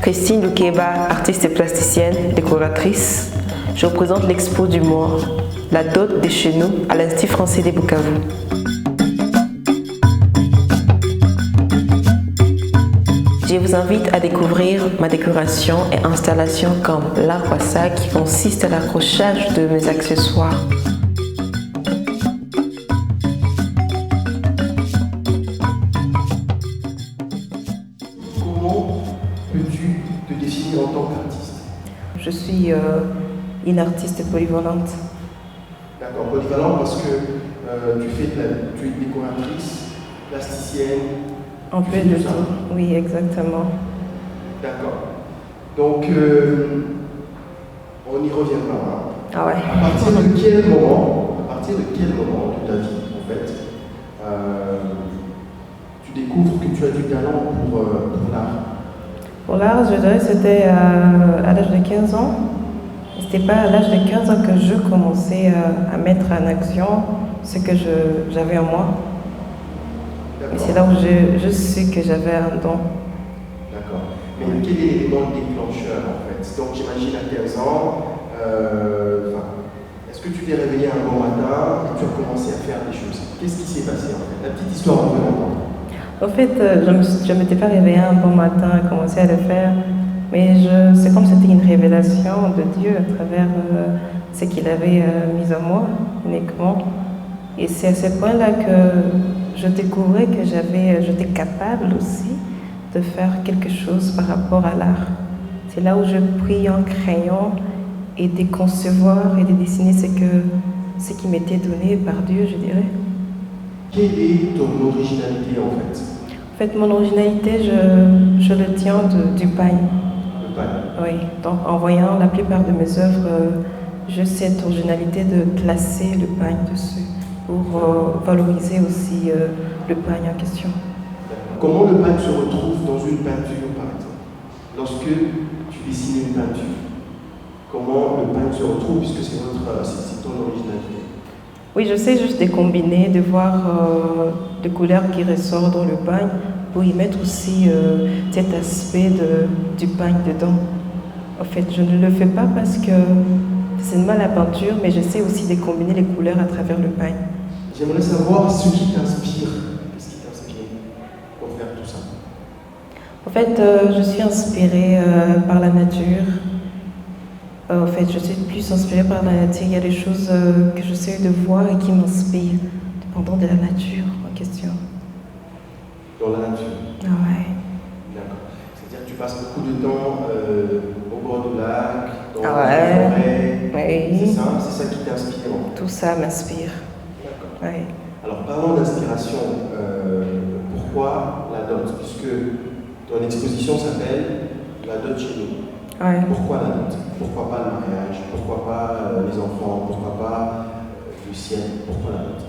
Christine Loukeba, artiste et plasticienne, décoratrice. Je représente l'expo du mois, la dot de chez nous, à l'Institut français de Bukavu. Je vous invite à découvrir ma décoration et installation comme l'art wassa qui consiste à l'accrochage de mes accessoires. Comment peux-tu te définir en tant qu'artiste? Je suis une artiste polyvalente. D'accord, polyvalent parce que tu es décoratrice, plasticienne. En plus de tout. Oui, exactement. D'accord. Donc, on y reviendra. Ah ouais. À partir de quel moment de ta vie, en fait, tu découvres que tu as du talent pour l'art? Pour l'art, je dirais que c'était à l'âge de 15 ans. C'était pas à l'âge de 15 ans que je commençais à mettre en action ce que j'avais en moi. Mais c'est là où je sais que j'avais un don. D'accord. Mais quel est l'élément déclencheur en fait? Donc j'imagine à 15 ans, est-ce que tu t'es réveillé un bon matin et tu as commencé à faire des choses? Qu'est-ce qui s'est passé en fait? La petite histoire en fait. En fait, je ne m'étais pas réveillée un bon matin et commencé à le faire, mais c'est comme si c'était une révélation de Dieu à travers ce qu'il avait mis en moi uniquement. Et c'est à ce point-là que je découvrais que j'étais capable aussi de faire quelque chose par rapport à l'art. C'est là où je pris un crayon et de concevoir et de dessiner ce qui m'était donné par Dieu, je dirais. Quelle est ton originalité en fait? En fait, mon originalité, je le tiens du pagne. Le pagne? Oui, donc en voyant la plupart de mes œuvres, j'ai cette originalité de placer le pagne dessus pour valoriser aussi le pagne en question. Comment le pagne se retrouve dans une peinture, par exemple? Lorsque tu dessines une peinture, comment le pagne se retrouve, puisque c'est ton originalité? Oui, je sais juste de combiner, de voir des couleurs qui ressortent dans le pagne pour y mettre aussi cet aspect du pagne dedans. En fait, je ne le fais pas parce que c'est mal la peinture, mais j'essaie aussi de combiner les couleurs à travers le pagne. J'aimerais savoir ce qui t'inspire. Qu'est-ce qui t'inspire pour faire tout ça? En fait, je suis inspirée par la nature. En fait, je suis plus inspirée par la nature. Il y a des choses que j'essaie de voir et qui m'inspirent, dépendant de la nature en question. Dans la nature? Ah ouais. D'accord. C'est-à-dire que tu passes beaucoup de temps au bord du lac, dans la forêt. Oui. C'est ça qui t'inspire en fait. Tout ça m'inspire. D'accord. Oui. Alors parlons d'inspiration. Pourquoi la dot? Puisque ton exposition s'appelle La dot chez nous. Ouais. Pourquoi la dot? Pourquoi pas le mariage? Pourquoi pas les enfants? Pourquoi pas le ciel? Pourquoi la dot?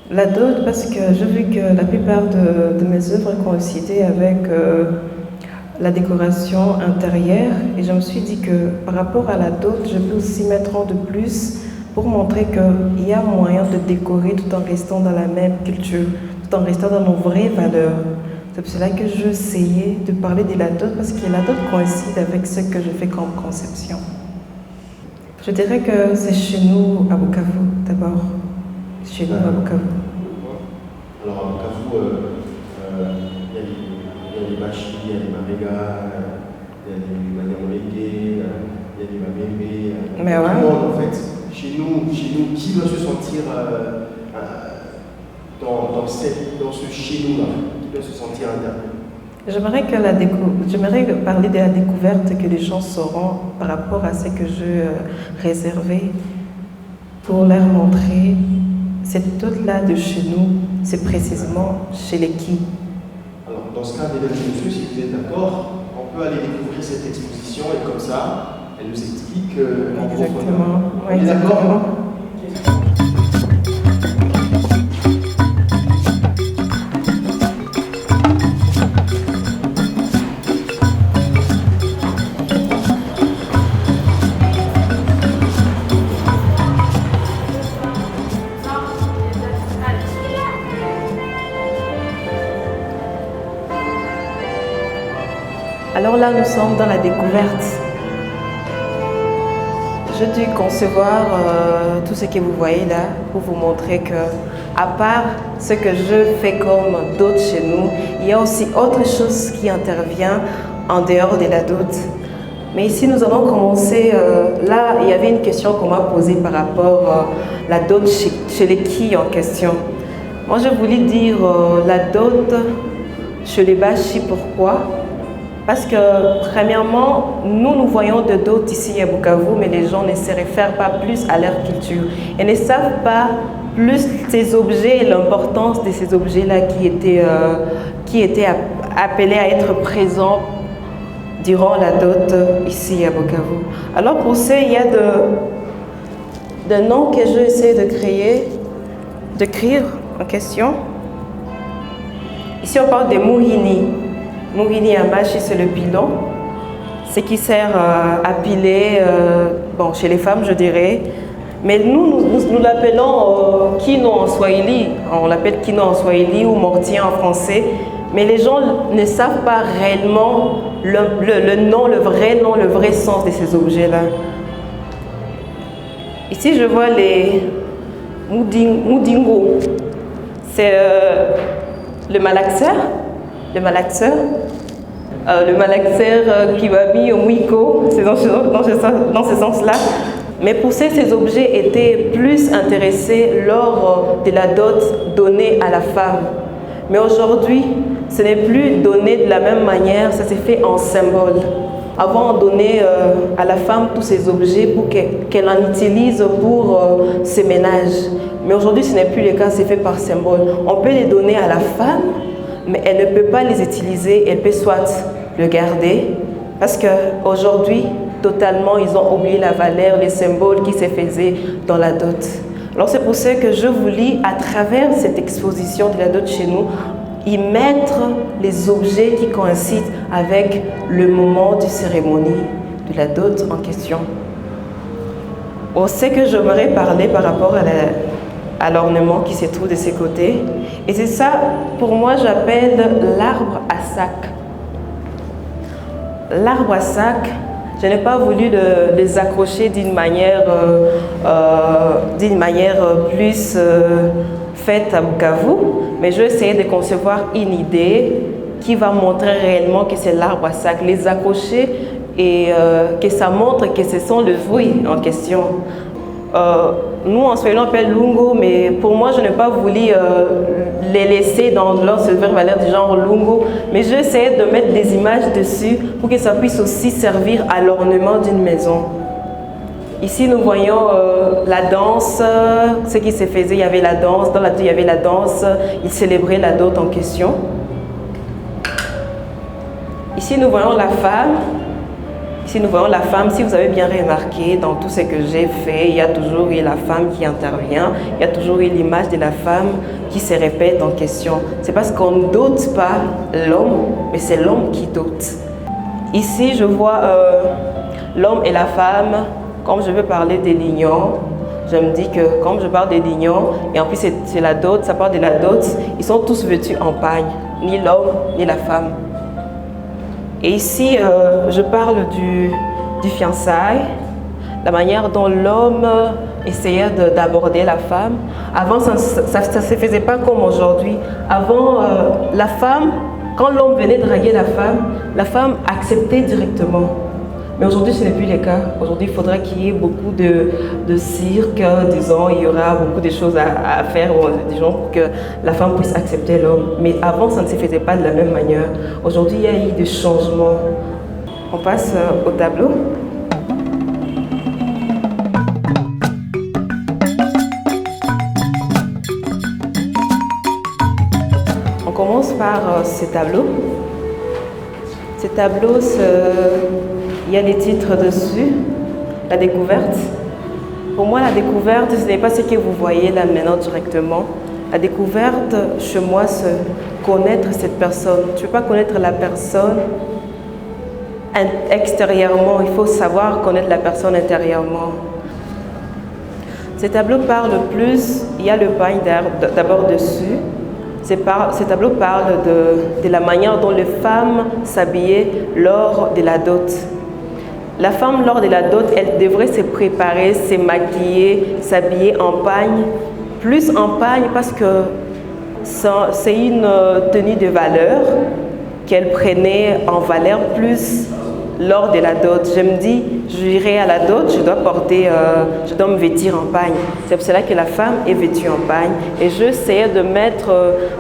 La dot, parce que j'ai vu que la plupart de mes œuvres coïncidaient avec la décoration intérieure et je me suis dit que par rapport à la dot, je peux aussi mettre en de plus pour montrer qu'il y a moyen de décorer tout en restant dans la même culture, tout en restant dans nos vraies valeurs. C'est pour cela que j'essayais de parler de la dot parce que la dot coïncide avec ce que je fais comme conception. Je dirais que c'est chez nous à Bukavu d'abord. Chez nous à Bukavu. Alors à Bukavu, il y a les Bachi, il y a les Mariga, il y a les Maniamolege, il y a les Mabembe. Mais ouais. Tout le monde en fait. Chez nous, qui doit se sentir dans ce chez nous là? Qui doit se sentir interpellé? J'aimerais parler de la découverte que les gens sauront par rapport à ce que je réservais pour leur montrer. Cette dot-là de chez nous, c'est précisément chez les qui. Alors, dans ce cas, mesdames et messieurs, si vous êtes d'accord, on peut aller découvrir cette exposition et comme ça, elle nous explique en profondeur. Exactement. On est d'accord? Alors là, nous sommes dans la découverte. Je dû concevoir tout ce que vous voyez là pour vous montrer que, à part ce que je fais comme d'autres chez nous, il y a aussi autre chose qui intervient en dehors de la dot. Mais ici, nous allons commencer. Là, il y avait une question qu'on m'a posée par rapport à la dot chez les quilles en question. Moi, je voulais dire la dot chez les Bashi. Pourquoi? Parce que, premièrement, nous voyons de dot ici à Bukavu, mais les gens ne se réfèrent pas plus à leur culture. Ils ne savent pas plus ces objets et l'importance de ces objets-là qui étaient appelés à être présents durant la dot ici à Bukavu. Alors pour ça, il y a de noms que je essaie d'écrire en question. Ici, on parle de Muhini. Muhini Amashi, c'est le pilon. Ce qui sert à piler, bon, chez les femmes, je dirais. Mais nous l'appelons kino en swahili. On l'appelle kino en swahili ou mortier en français. Mais les gens ne savent pas réellement le nom, le vrai sens de ces objets-là. Ici, je vois les Mudingo. C'est le malaxeur. Le malaxeur qui va mis au Mwiko, c'est dans ce sens-là. Mais pour ces objets étaient plus intéressés lors de la dot donnée à la femme. Mais aujourd'hui, ce n'est plus donné de la même manière, ça s'est fait en symbole. Avant, on donnait à la femme tous ces objets pour qu'elle en utilise pour ses ménages. Mais aujourd'hui, ce n'est plus le cas, c'est fait par symbole. On peut les donner à la femme, mais elle ne peut pas les utiliser, elle peut soit le garder, parce qu'aujourd'hui, totalement, ils ont oublié la valeur, les symboles qui se faisaient dans la dot. Alors c'est pour ça que je voulais, à travers cette exposition de la dot chez nous, y mettre les objets qui coïncident avec le moment de cérémonie de la dot en question. On sait que j'aimerais parler par rapport à l'ornement qui se trouve de ces côtés. Et c'est ça, pour moi, j'appelle l'arbre à sac. L'arbre à sac, je n'ai pas voulu les accrocher d'une manière plus faite à Bukavu, mais je vais essayer de concevoir une idée qui va montrer réellement que c'est l'arbre à sac, les accrocher et que ça montre que ce sont les fruits en question. Nous, en Swahili, on appelle lungo, mais pour moi, je n'ai pas voulu les laisser dans leur valeur du genre lungo, mais je vais essayer de mettre des images dessus pour que ça puisse aussi servir à l'ornement d'une maison. Ici, nous voyons la danse, ce qui se faisait, il y avait la danse, dans la dot, il y avait la danse, ils célébraient la dot en question. Ici, nous voyons la femme. Ici, nous voyons la femme. Si vous avez bien remarqué, dans tout ce que j'ai fait, il y a toujours eu la femme qui intervient, il y a toujours eu l'image de la femme qui se répète en question. C'est parce qu'on ne dote pas l'homme, mais c'est l'homme qui dote. Ici, je vois l'homme et la femme. Comme je veux parler des lignons, je me dis que comme je parle des lignons, et en plus c'est la dot, ça parle de la dot, ils sont tous vêtus en pagne, ni l'homme, ni la femme. Et ici, je parle du fiançailles, la manière dont l'homme essayait d'aborder la femme. Avant, ça ne se faisait pas comme aujourd'hui. Avant, la femme, quand l'homme venait draguer la femme acceptait directement. Mais aujourd'hui, ce n'est plus le cas. Aujourd'hui, il faudra qu'il y ait beaucoup de cirque, disons, il y aura beaucoup de choses à faire, disons, pour que la femme puisse accepter l'homme. Mais avant, ça ne se faisait pas de la même manière. Aujourd'hui, il y a eu des changements. On passe au tableau. On commence par ce tableau. Ce tableau, il y a des titres dessus. La découverte. Pour moi, la découverte, ce n'est pas ce que vous voyez là maintenant directement. La découverte, chez moi, c'est connaître cette personne. Tu ne peux pas connaître la personne extérieurement. Il faut savoir connaître la personne intérieurement. Ce tableau parle plus, il y a le pagne d'abord dessus. Ce tableau parle de la manière dont les femmes s'habillaient lors de la dot. La femme, lors de la dot, elle devrait se préparer, se maquiller, s'habiller en pagne. Plus en pagne parce que c'est une tenue de valeur qu'elle prenait en valeur plus lors de la dot. Je me dis, j'irai à la dot, je dois me vêtir en pagne. C'est pour cela que la femme est vêtue en pagne. Et j'essayais de mettre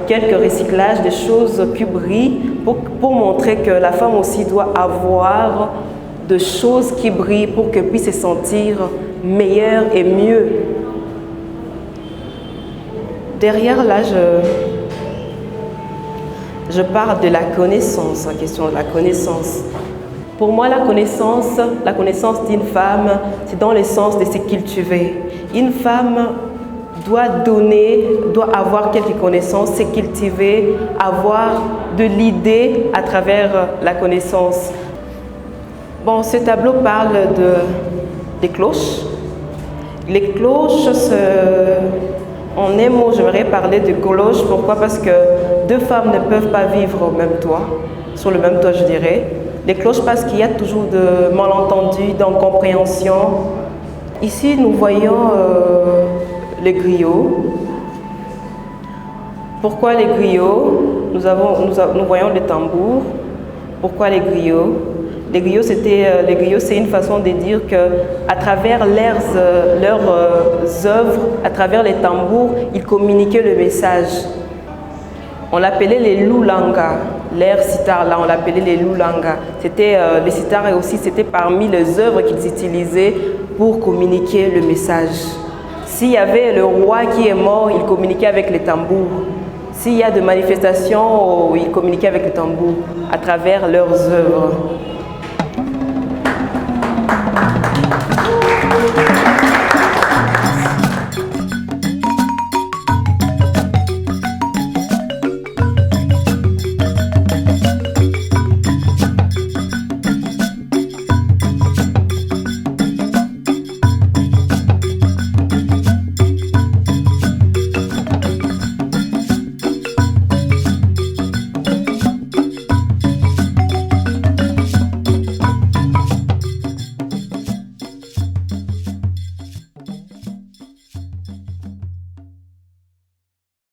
quelques recyclages de choses qui brillent pour montrer que la femme aussi doit avoir de choses qui brillent pour qu'elle puisse se sentir meilleure et mieux. Derrière là, je parle de la connaissance, en question de la connaissance. Pour moi, la connaissance d'une femme, c'est dans le sens de se cultiver. Une femme doit avoir quelques connaissances, se cultiver, avoir de l'idée à travers la connaissance. Bon, ce tableau parle des cloches. Les cloches, en un mot, j'aimerais parler de cloches. Pourquoi? Parce que deux femmes ne peuvent pas vivre au même toit, sur le même toit, je dirais. Les cloches parce qu'il y a toujours de malentendus, d'incompréhension. Ici, nous voyons les griots. Pourquoi les griots? Nous voyons les tambours. Pourquoi les griots? Les griots, c'est une façon de dire qu'à travers leurs œuvres, à travers les tambours, ils communiquaient le message. On l'appelait les Lulanga. L'air sitar, là, on l'appelait les Lulanga. Les sitars et aussi, c'était parmi les œuvres qu'ils utilisaient pour communiquer le message. S'il y avait le roi qui est mort, il communiquait avec les tambours. S'il y a des manifestations, il communiquait avec les tambours à travers leurs œuvres.